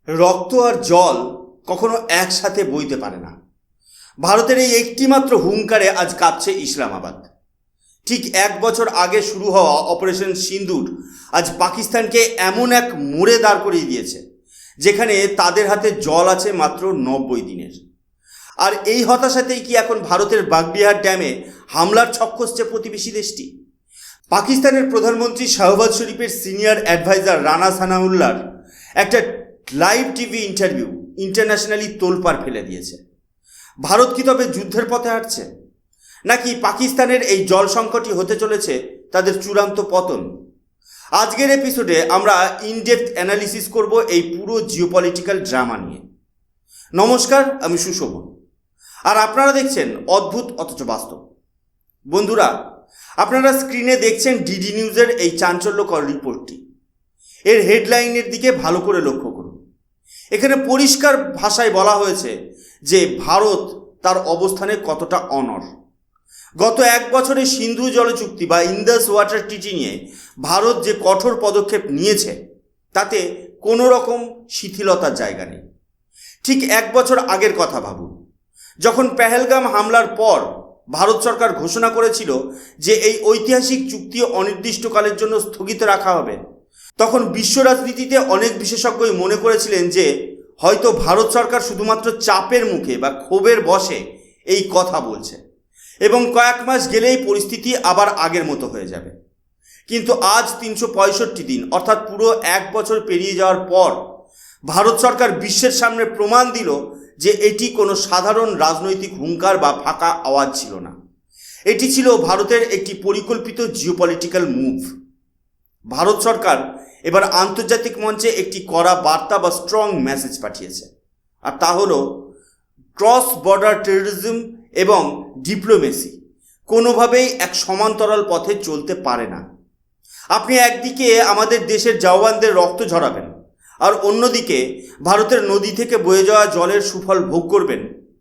রক্ত আর জল কখনো একসাথে বইতে পারে না। ভারতের এই একটিমাত্র হুঙ্কারে আজ কাঁপছে ইসলামাবাদ। ঠিক 1 বছর আগে শুরু হওয়া অপারেশন সিন্দুর আজ পাকিস্তানকে এমন এক মোড়ে দাঁড় করিয়ে দিয়েছে যেখানে তাদের হাতে জল আছে মাত্র 90 দিনের। আর এই হতাশাতেই কি এখন ভারতের বাগডিহার ড্যামে হামলার ছক কষছে প্রতিবেশী দেশটি? পাকিস্তানের প্রধানমন্ত্রী শাহবাজ শরীফের সিনিয়র অ্যাডভাইজার রানা সানাউল্লাহর একটা লাইভ টিভি ইন্টারভিউ ইন্টারন্যাশনালি তোলপাড় ফেলে দিয়েছে। ভারত কি তবে যুদ্ধের পথে হাঁটছে, নাকি পাকিস্তানের এই জল সংকটই হতে চলেছে তাদের চূড়ান্ত পতন? আজকের এপিসোডে আমরা ইনডেপথ অ্যানালিসিস করব এই পুরো জিওপলিটিক্যাল ড্রামা নিয়ে। নমস্কার, আমি সুশোভন, আর আপনারা দেখছেন অদ্ভুত অথচ বাস্তব। বন্ধুরা, আপনারা স্ক্রিনে দেখছেন ডিডি নিউজের এই চাঞ্চল্যকর রিপোর্টটি। এর হেডলাইনের দিকে ভালো করে লক্ষ্য করুন। এখানে পরিষ্কার ভাষায় বলা হয়েছে যে ভারত তার অবস্থানে কতটা অনড়। গত 1 বছরে সিন্ধু জল চুক্তি বা ইন্দাস ওয়াটার ট্রিটি নিয়ে ভারত যে কঠোর পদক্ষেপ নিয়েছে তাতে কোনো রকম শিথিলতার জায়গা নেই। ঠিক 1 বছর আগের কথা ভাবুন, যখন পেহেলগাম হামলার পর ভারত সরকার ঘোষণা করেছিল যে এই ঐতিহাসিক চুক্তি অনির্দিষ্টকালের জন্য স্থগিত রাখা হবে, তখন বিশ্ব রাজনীতিতে অনেক বিশেষজ্ঞই মনে করেছিলেন যে হয়তো ভারত সরকার শুধুমাত্র চাপের মুখে বা ক্ষোভের বশে এই কথা বলছে এবং কয়েক মাস গেলেই পরিস্থিতি আবার আগের মতো হয়ে যাবে। কিন্তু আজ 365 দিন অর্থাৎ পুরো 1 বছর পেরিয়ে যাওয়ার পর ভারত সরকার বিশ্বের সামনে প্রমাণ দিল যে এটি কোনো সাধারণ রাজনৈতিক হুঙ্কার বা ফাঁকা আওয়াজ ছিল না। এটি ছিল ভারতের একটি পরিকল্পিত জিওপলিটিক্যাল মুভ। ভারত সরকার এবার আন্তর্জাতিক মঞ্চে একটি কড়া বার্তা বা স্ট্রং মেসেজ পাঠিয়েছে, আর তা হলো ক্রস বর্ডার টেররিজম এবং ডিপ্লোমেসি কোনোভাবেই এক সমান্তরাল পথে চলতে পারে না। আপনি একদিকে আমাদের দেশের জওয়ানদের রক্ত ঝরাবেন আর অন্যদিকে ভারতের নদী থেকে বয়ে যাওয়া জলের সুফল ভোগ করবেন,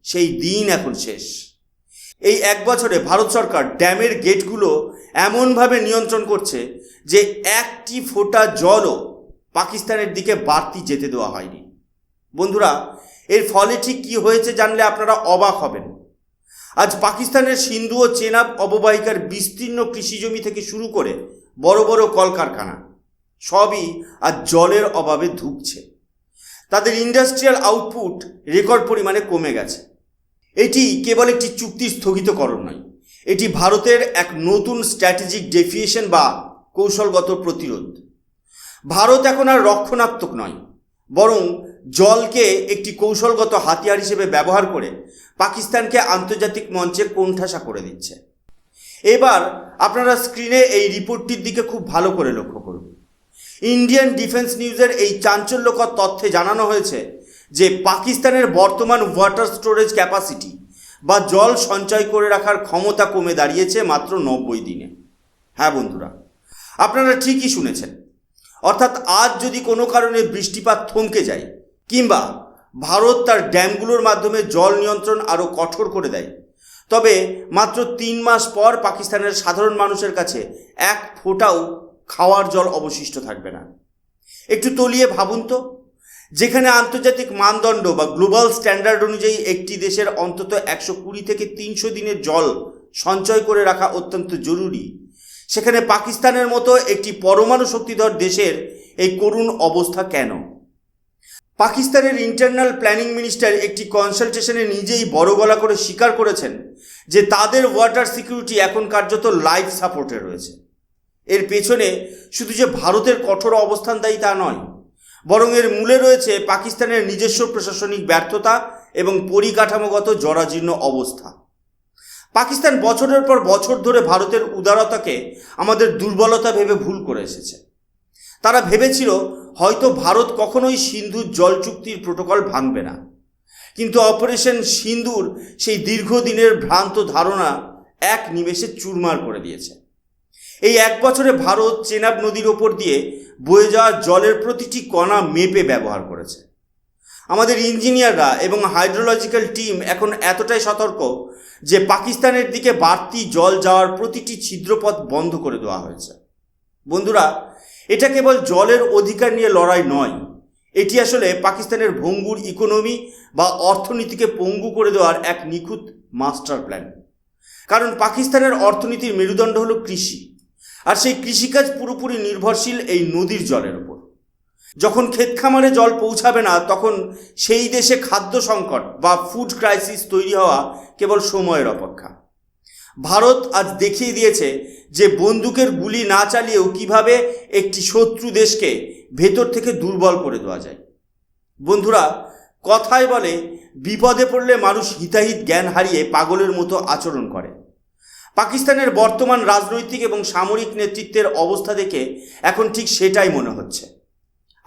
সেই দিন এখন শেষ। এই 1 বছরে ভারত সরকার ড্যামের গেটগুলো এমনভাবে নিয়ন্ত্রণ করছে যে একটি ফোঁটা জলও পাকিস্তানের দিকে বাড়তি যেতে দেওয়া হয়নি। বন্ধুরা, এর ফলে ঠিক কী হয়েছে জানলে আপনারা অবাক হবেন। আজ পাকিস্তানের সিন্ধু ও চেনাব অববাহিকার বিস্তীর্ণ কৃষিজমি থেকে শুরু করে বড় বড় কলকারখানা সবই আজ জলের অভাবে ধুঁকছে। তাদের ইন্ডাস্ট্রিয়াল আউটপুট রেকর্ড পরিমাণে কমে গেছে। এটি কেবল একটি চুক্তির স্থগিতকরণ নয়, এটি ভারতের এক নতুন স্ট্র্যাটেজিক ডেফিয়েশন বা কৌশলগত প্রতিরোধ। ভারত এখন আর রক্ষণাত্মক নয়, বরং জলকে একটি কৌশলগত হাতিয়ার হিসেবে ব্যবহার করে পাকিস্তানকে আন্তর্জাতিক মঞ্চে কোণঠাসা করে দিচ্ছে। এবার আপনারা স্ক্রিনে এই রিপোর্টটির দিকে খুব ভালো করে লক্ষ্য করুন। ইন্ডিয়ান ডিফেন্স নিউজের এই চাঞ্চল্যকর তথ্যে জানানো হয়েছে যে পাকিস্তানের বর্তমান ওয়াটার স্টোরেজ ক্যাপাসিটি বা জল সঞ্চয় করে রাখার ক্ষমতা কমে দাঁড়িয়েছে মাত্র 90 দিনে। হ্যাঁ বন্ধুরা, আপনারা ঠিকই শুনেছেন। অর্থাৎ আজ যদি কোনো কারণে বৃষ্টিপাত থমকে যায় কিংবা ভারত তার ড্যামগুলোর মাধ্যমে জল নিয়ন্ত্রণ আরও কঠোর করে দেয়, তবে মাত্র 3 মাস পর পাকিস্তানের সাধারণ মানুষের কাছে এক ফোঁটাও খাওয়ার জল অবশিষ্ট থাকবে না। একটু তলিয়ে ভাবুন তো, যেখানে আন্তর্জাতিক মানদণ্ড বা গ্লোবাল স্ট্যান্ডার্ড অনুযায়ী একটি দেশের অন্তত 120 থেকে 300 দিনের জল সঞ্চয় করে রাখা অত্যন্ত জরুরি, সেখানে পাকিস্তানের মতো একটি পরমাণু শক্তিধর দেশের এই করুণ অবস্থা কেন? পাকিস্তানের ইন্টারনাল প্ল্যানিং মিনিস্টার একটি কনসালটেশনে নিজেই বড় গলা করে স্বীকার করেছেন যে তাদের ওয়াটার সিকিউরিটি এখন কার্যত লাইফ সাপোর্টে রয়েছে। এর পেছনে শুধু যে ভারতের কঠোর অবস্থান দায়ী তা নয়, বরং এর মূলে রয়েছে পাকিস্তানের নিজস্ব প্রশাসনিক ব্যর্থতা এবং পরিকাঠামোগত জরাজীর্ণ অবস্থা। পাকিস্তান বছরের পর বছর ধরে ভারতের উদারতাকে আমাদের দুর্বলতা ভেবে ভুল করে এসেছে। তারা ভেবেছিল হয়তো ভারত কখনোই সিন্ধুর জল চুক্তির প্রোটোকল ভাঙবে না, কিন্তু অপারেশন সিন্দুর সেই দীর্ঘদিনের ভ্রান্ত ধারণা এক নিমেষে চুরমার করে দিয়েছে। এই 1 বছরে ভারত চেনাব নদীর ওপর দিয়ে বয়ে যাওয়া জলের প্রতিটি কণা মেপে ব্যবহার করেছে। আমাদের ইঞ্জিনিয়াররা এবং হাইড্রোলজিক্যাল টিম এখন এতটাই সতর্ক যে পাকিস্তানের দিকে বাড়তি জল যাওয়ার প্রতিটি ছিদ্রপথ বন্ধ করে দেওয়া হয়েছে। বন্ধুরা, এটা কেবল জলের অধিকার নিয়ে লড়াই নয়, এটি আসলে পাকিস্তানের ভঙ্গুর ইকোনমি বা অর্থনীতিকে পঙ্গু করে দেওয়ার এক নিখুঁত মাস্টার প্ল্যান। কারণ পাকিস্তানের অর্থনীতির মেরুদণ্ড হলো কৃষি, আর সেই কৃষিকাজ পুরোপুরি নির্ভরশীল এই নদীর জলের উপর। যখন ক্ষেত খামারে জল পৌঁছাবে না, তখন সেই দেশে খাদ্য সংকট বা ফুড ক্রাইসিস তৈরি হওয়া কেবল সময়ের অপেক্ষা। ভারত আজ দেখিয়ে দিয়েছে যে বন্দুকের গুলি না চালিয়েও কিভাবে একটি শত্রু দেশকে ভেতর থেকে দুর্বল করে দেওয়া যায়। বন্ধুরা, কথায় বলে বিপদে পড়লে মানুষ হিতাহিত জ্ঞান হারিয়ে পাগলের মতো আচরণ করে। পাকিস্তানের বর্তমান রাজনৈতিক এবং সামরিক নেতৃত্বের অবস্থা দেখে এখন ঠিক সেটাই মনে হচ্ছে।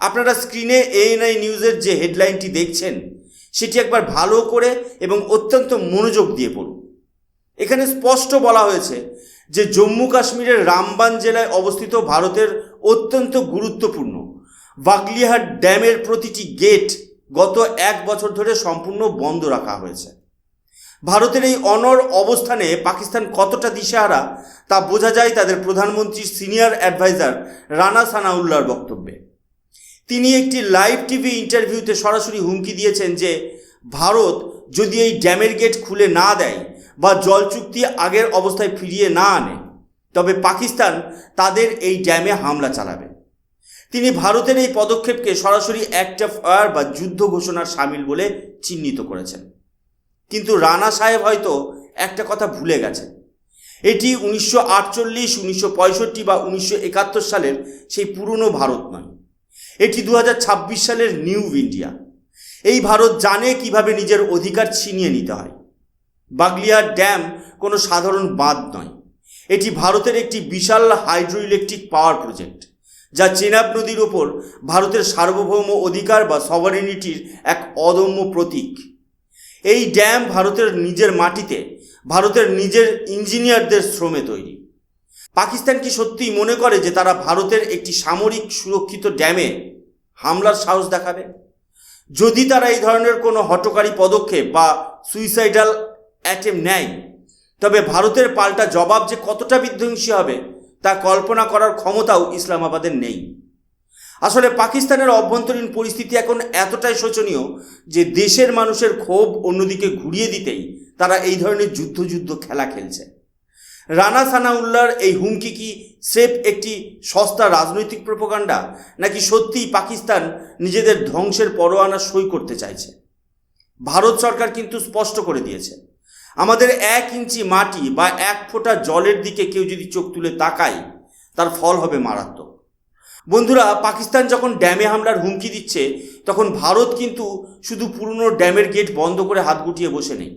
আপনারা স্ক্রিনে ANI নিউজের যে হেডলাইনটি দেখছেন, সেটি একবার ভালো করে এবং অত্যন্ত মনোযোগ দিয়ে পড়ুন। এখানে স্পষ্ট বলা হয়েছে যে জম্মু কাশ্মীরের রামবান জেলায় অবস্থিত ভারতের অত্যন্ত গুরুত্বপূর্ণ বাগলিহাট ড্যামের প্রতিটি গেট গত 1 বছর ধরে সম্পূর্ণ বন্ধ রাখা হয়েছে। ভারতের এই অনড় অবস্থানে পাকিস্তান কতটা দিশেহারা তা বোঝা যায় তাদের প্রধানমন্ত্রীর সিনিয়র অ্যাডভাইজার রানা সানাউল্লাহর বক্তব্যে। তিনি একটি লাইভ টিভি ইন্টারভিউতে সরাসরি হুমকি দিয়েছেন যে ভারত যদি এই ড্যামের গেট খুলে না দেয় বা জল চুক্তি আগের অবস্থায় ফিরিয়ে না আনে, তবে পাকিস্তান তাদের এই ড্যামে হামলা চালাবে। তিনি ভারতের এই পদক্ষেপকে সরাসরি অ্যাক্ট অফ ওয়ার বা যুদ্ধ ঘোষণার সামিল বলে চিহ্নিত করেছেন। কিন্তু রানা সাহেব হয়তো একটা কথা ভুলে গেছেন। এটি 1948, 1965 বা 1971 সালের সেই পুরনো ভারত নয়। এটি 2026 সালের নিউ ইন্ডিয়া। এই ভারত জানে কিভাবে নিজের অধিকার ছিনিয়ে নিতে হয়। বাগলিহাট ড্যাম কোনো সাধারণ বাঁধ নয়, এটি ভারতের একটি বিশাল হাইড্রো ইলেকট্রিক পাওয়ার প্রজেক্ট, যা চেনাব নদীর ওপর ভারতের সার্বভৌম অধিকার বা সভারেনিটির এক অদম্য প্রতীক। এই ড্যাম ভারতের নিজের মাটিতে, ভারতের নিজের ইঞ্জিনিয়ারদের শ্রমে তৈরি। পাকিস্তান কি সত্যিই মনে করে যে তারা ভারতের একটি সামরিক সুরক্ষিত ড্যামে হামলার সাহস দেখাবে? যদি তারা এই ধরনের কোনো হঠকারী পদক্ষেপ বা সুইসাইডাল অ্যাটেম্প নেয়, তবে ভারতের পাল্টা জবাব যে কতটা বিধ্বংসী হবে তা কল্পনা করার ক্ষমতাও ইসলামাবাদের নেই। আসলে পাকিস্তানের অভ্যন্তরীণ পরিস্থিতি এখন এতটাই শোচনীয় যে দেশের মানুষের ক্ষোভ অন্যদিকে ঘুরিয়ে দিতেই তারা এই ধরনের যুদ্ধ খেলা খেলছে। রানা সানাউল্লাহর এই হুমকি কি স্রেফ একটি সস্তা রাজনৈতিক প্রোপাগান্ডা, নাকি সত্যিই পাকিস্তান নিজেদের ধ্বংসের পরোয়ানা সই করতে চাইছে? ভারত সরকার কিন্তু স্পষ্ট করে দিয়েছে, আমাদের 1 ইঞ্চি মাটি বা 1 ফোঁটা জলের দিকে কেউ যদি চোখ তুলে তাকায়, তার ফল হবে মারাত্মক। বন্ধুরা, পাকিস্তান যখন ড্যামে হামলার হুমকি দিচ্ছে, তখন ভারত কিন্তু শুধু পুরনো ড্যামের গেট বন্ধ করে হাত গুটিয়ে বসে নেই।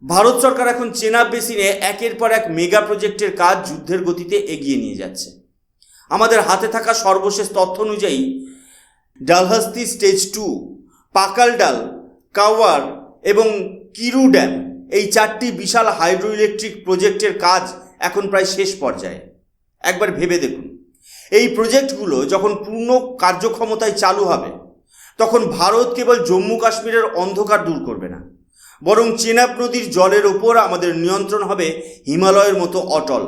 ভারত সরকার এখন চেনাব বেসিনে একের পর এক মেগা প্রজেক্টের কাজ যুদ্ধের গতিতে এগিয়ে নিয়ে যাচ্ছে। আমাদের হাতে থাকা সর্বশেষ তথ্য অনুযায়ী ডালহাস্তি স্টেজ 2, পাকালডাল, কাওয়ার এবং কিরু ড্যাম, এই 4টি বিশাল হাইড্রো ইলেকট্রিক প্রজেক্টের কাজ এখন প্রায় শেষ পর্যায়ে। একবার ভেবে দেখুন, এই প্রজেক্টগুলো যখন পূর্ণ কার্যক্ষমতায় চালু হবে, তখন ভারত কেবল জম্মু কাশ্মীরের অন্ধকার দূর করবে না, বরং চেনাব নদীর জলের ওপর আমাদের নিয়ন্ত্রণ হবে হিমালয়ের মতো অটল।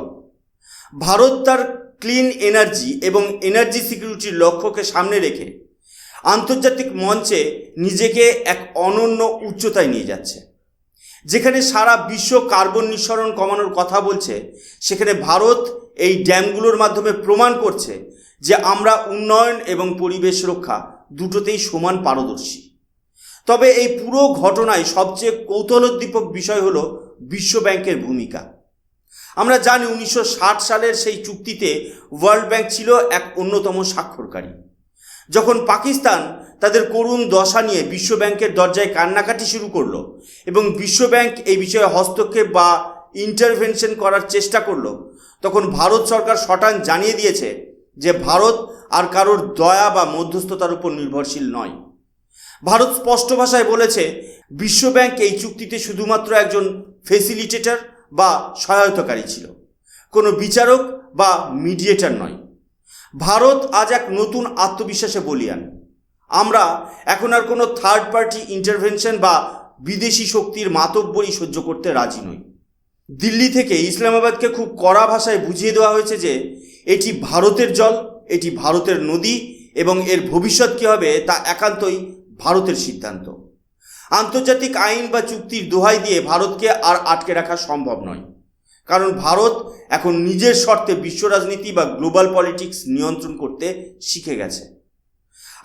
ভারত তার ক্লিন এনার্জি এবং এনার্জি সিকিউরিটির লক্ষ্যকে সামনে রেখে আন্তর্জাতিক মঞ্চে নিজেকে এক অনন্য উচ্চতায় নিয়ে যাচ্ছে। যেখানে সারা বিশ্ব কার্বন নিঃসরণ কমানোর কথা বলছে, সেখানে ভারত এই ড্যামগুলোর মাধ্যমে প্রমাণ করছে যে আমরা উন্নয়ন এবং পরিবেশ রক্ষা দুটোতেই সমান পারদর্শী। তবে এই পুরো ঘটনায় সবচেয়ে কৌতূহলোদ্দীপক বিষয় হলো বিশ্ব ব্যাংকের ভূমিকা। আমরা জানি 1960 সালের সেই চুক্তিতে ওয়ার্ল্ড ব্যাংক ছিল এক অন্যতম স্বাক্ষরকারী। যখন পাকিস্তান তাদের করুণ দশা নিয়ে বিশ্ব ব্যাংকের দরজায় কান্নাকাটি শুরু করলো এবং বিশ্ব ব্যাংক এই বিষয়ে হস্তক্ষেপ বা ইন্টারভেনশন করার চেষ্টা করলো, তখন ভারত সরকার শটান জানিয়ে দিয়েছে যে ভারত আর কারোর দয়া বা মধ্যস্থতার উপর নির্ভরশীল নয়। ভারত স্পষ্ট ভাষায় বলেছে, বিশ্ব ব্যাংক এই চুক্তিতে শুধুমাত্র একজন ফেসিলিটেটর বা সহায়তাকারী ছিল, কোনো বিচারক বা মিডিয়েটর নয়। ভারত আজ এক নতুন আত্মবিশ্বাসে বলীয়ান। আমরা এখন আর কোনো থার্ড পার্টি ইন্টারভেনশন বা বিদেশি শক্তির মাতব্বরি সহ্য করতে রাজি নই। দিল্লি থেকে ইসলামাবাদকে খুব কড়া ভাষায় বুঝিয়ে দেওয়া হয়েছে যে এটি ভারতের জল, এটি ভারতের নদী এবং এর ভবিষ্যৎ কী হবে তা একান্তই ভারতের সিদ্ধান্ত। আন্তর্জাতিক আইন বা চুক্তির দোহাই দিয়ে ভারতকে আর আটকে রাখা সম্ভব নয়, কারণ ভারত এখন নিজের শর্তে বিশ্ব রাজনীতি বা গ্লোবাল পলিটিক্স নিয়ন্ত্রণ করতে শিখে গেছে।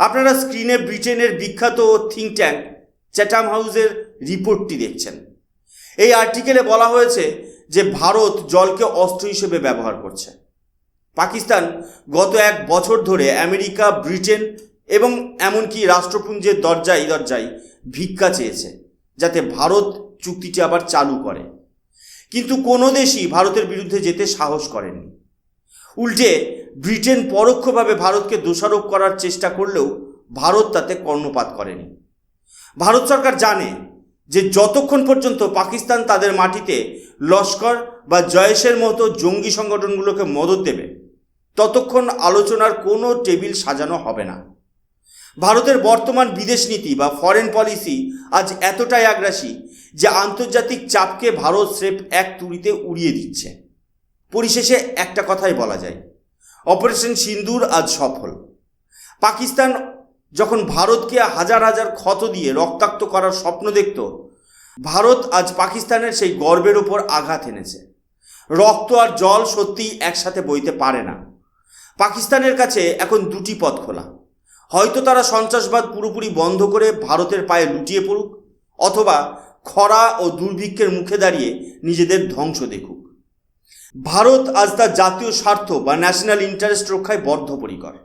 আপনারা স্ক্রিনে ব্রিটেনের বিখ্যাত থিঙ্ক ট্যাঙ্ক চ্যাটাম হাউসের রিপোর্টটি দেখছেন। এই আর্টিকেলে বলা হয়েছে যে ভারত জলকে অস্ত্র হিসেবে ব্যবহার করছে। পাকিস্তান গত 1 বছর ধরে আমেরিকা, ব্রিটেন এবং এমনকি রাষ্ট্রপুঞ্জের দরজায় দরজায় ভিক্ষা চেয়েছে যাতে ভারত চুক্তিটি আবার চালু করে, কিন্তু কোনো দেশই ভারতের বিরুদ্ধে যেতে সাহস করেনি। উল্টে ব্রিটেন পরোক্ষভাবে ভারতকে দোষারোপ করার চেষ্টা করলেও ভারত তাতে কর্ণপাত করেনি। ভারত সরকার জানে যে যতক্ষণ পর্যন্ত পাকিস্তান তাদের মাটিতে লস্কর বা জয়েশের মতো জঙ্গি সংগঠনগুলোকে মদত দেবে, ততক্ষণ আলোচনার কোনো টেবিল সাজানো হবে না। ভারতের বর্তমান বিদেশ নীতি বা ফরেন পলিসি আজ এতটাই আগ্রাসী যে আন্তর্জাতিক চাপকে ভারত স্রেফ এক তুড়িতে উড়িয়ে দিচ্ছে। পরিশেষে একটা কথাই বলা যায়, অপারেশন সিন্দুর আজ সফল। পাকিস্তান যখন ভারতকে হাজার হাজার ক্ষত দিয়ে রক্তাক্ত করার স্বপ্ন দেখত, ভারত আজ পাকিস্তানের সেই গর্বের ওপর আঘাত এনেছে। রক্ত আর জল সত্যিই একসাথে বইতে পারে না। পাকিস্তানের কাছে এখন 2টি পথ খোলা। হয়তো তারা সন্ত্রাসবাদ পুরোপুরি বন্ধ করে ভারতের পায়ে লুটিয়ে পড়ুক, অথবা খরা ও দুর্ভিক্ষের মুখে দাঁড়িয়ে নিজেদের ধ্বংস দেখুক। ভারত আজ তার জাতীয় স্বার্থ বা ন্যাশনাল ইন্টারেস্ট রক্ষায় বদ্ধপরিকর।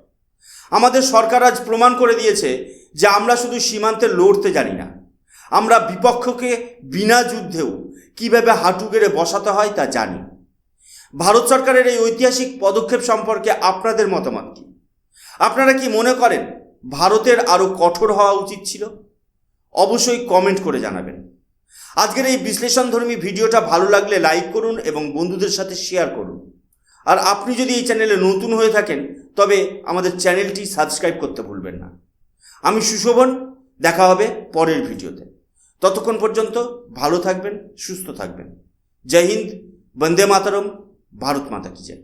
আমাদের সরকার আজ প্রমাণ করে দিয়েছে যে আমরা শুধু সীমান্তে লড়তে জানি না, আমরা বিপক্ষকে বিনা যুদ্ধেও কীভাবে হাঁটু গেড়ে বসাতে হয় তা জানি। ভারত সরকারের এই ঐতিহাসিক পদক্ষেপ সম্পর্কে আপনাদের মতামত কী? আপনারা কি মনে করেন ভারতের আরও কঠোর হওয়া উচিত ছিল? অবশ্যই কমেন্ট করে জানাবেন। আজকের এই বিশ্লেষণধর্মী ভিডিওটা ভালো লাগলে লাইক করুন এবং বন্ধুদের সাথে শেয়ার করুন। আর আপনি যদি এই চ্যানেলে নতুন হয়ে থাকেন তবে আমাদের চ্যানেলটি সাবস্ক্রাইব করতে ভুলবেন না। আমি সুশোভন, দেখা হবে পরের ভিডিওতে। ততক্ষণ পর্যন্ত ভালো থাকবেন, সুস্থ থাকবেন। জয় হিন্দ, বন্দে মাতরম, ভারত মাতা কি জয়।